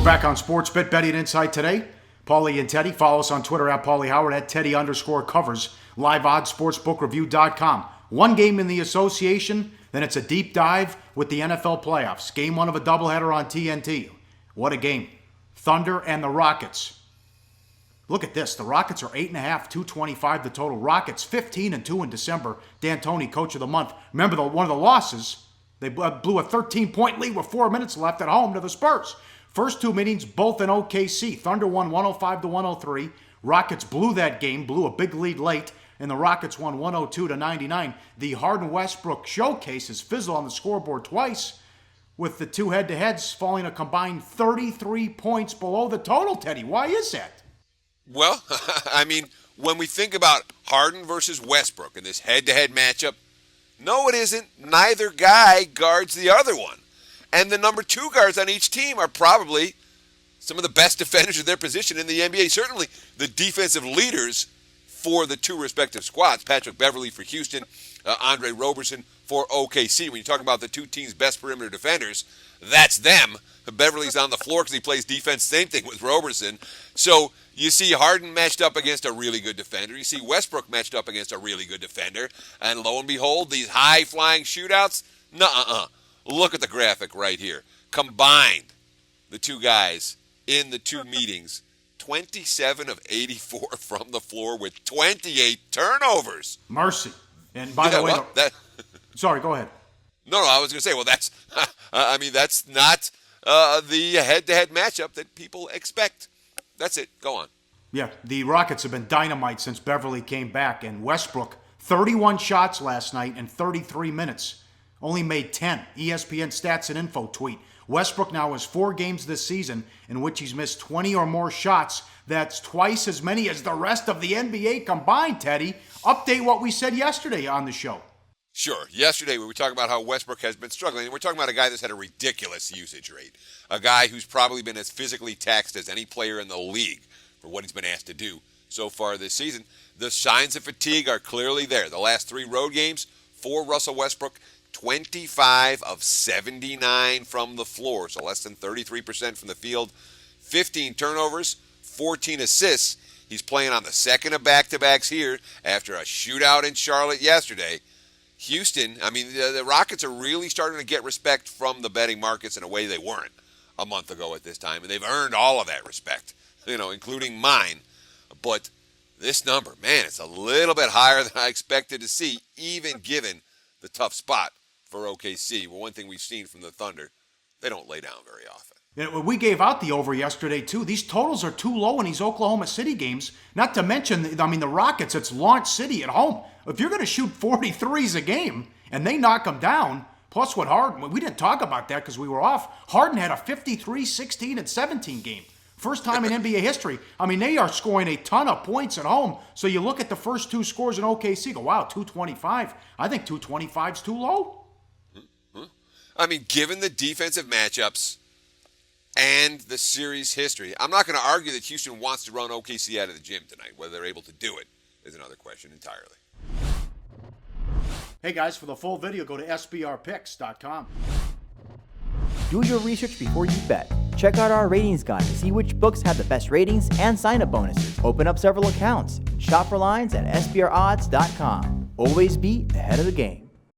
We're back on Sportsbit, Betting Insight today. Pauly and Teddy. Follow us on Twitter at Pauly Howard, at Teddy_covers. Live odds, sportsbookreview.com. One game in the association, then it's a deep dive with the NFL playoffs. Game one of a doubleheader on TNT. What a game. Thunder and the Rockets. Look at this. The Rockets are 8.5, 225 the total. Rockets 15-2 in December. D'Antoni, coach of the month. Remember one of the losses, they blew a 13-point lead with 4 minutes left at home to the Spurs. First two meetings, both in OKC. Thunder won 105-103. Rockets blew that game, blew a big lead late, and the Rockets won 102-99. The Harden Westbrook showcase is fizzle on the scoreboard twice, with the two head-to-heads falling a combined 33 points below the total, Teddy. Why is that? Well, I mean, when we think about Harden versus Westbrook in this head-to-head matchup, no, it isn't. Neither guy guards the other one. And the number two guards on each team are probably some of the best defenders of their position in the NBA. Certainly the defensive leaders for the two respective squads. Patrick Beverley for Houston, Andre Roberson for OKC. When you talk about the two teams' best perimeter defenders, that's them. Beverley's on the floor because he plays defense. Same thing with Roberson. So you see Harden matched up against a really good defender. You see Westbrook matched up against a really good defender. And lo and behold, these high-flying shootouts, nuh-uh. Look at the graphic right here. Combined, the two guys in the two meetings, 27 of 84 from the floor with 28 turnovers. Mercy. And by the way, sorry, go ahead. No, I was going to say, well, that's, that's not the head-to-head matchup that people expect. That's it. Go on. Yeah, the Rockets have been dynamite since Beverley came back, and Westbrook, 31 shots last night in 33 minutes. Only made 10. ESPN Stats and Info tweet. Westbrook now has 4 games this season in which he's missed 20 or more shots. That's twice as many as the rest of the NBA combined, Teddy. Update what we said yesterday on the show. Sure. Yesterday we were talking about how Westbrook has been struggling. And we're talking about a guy that's had a ridiculous usage rate. A guy who's probably been as physically taxed as any player in the league for what he's been asked to do so far this season. The signs of fatigue are clearly there. The last 3 road games for Russell Westbrook, 25 of 79 from the floor, so less than 33% from the field. 15 turnovers, 14 assists. He's playing on the second of back-to-backs here after a shootout in Charlotte yesterday. Houston, the Rockets are really starting to get respect from the betting markets in a way they weren't a month ago at this time, and they've earned all of that respect, including mine. But this number, man, it's a little bit higher than I expected to see, even given the tough spot for OKC. Well, one thing we've seen from the Thunder, they don't lay down very often. Yeah, we gave out the over yesterday, too. These totals are too low in these Oklahoma City games. Not to mention, the Rockets, it's Launch City at home. If you're going to shoot 43s a game and they knock them down, plus what Harden, we didn't talk about that because we were off. Harden had a 53, 16, and 17 game. First time in NBA history. They are scoring a ton of points at home. So you look at the first 2 scores in OKC, go, wow, 225. I think 225 is too low. Given the defensive matchups and the series history, I'm not going to argue that Houston wants to run OKC out of the gym tonight. Whether they're able to do it is another question entirely. Hey guys, for the full video, go to sbrpicks.com. Do your research before you bet. Check out our ratings guide to see which books have the best ratings and sign-up bonuses. Open up several accounts. Shop for lines at sbrodds.com. Always be ahead of the game.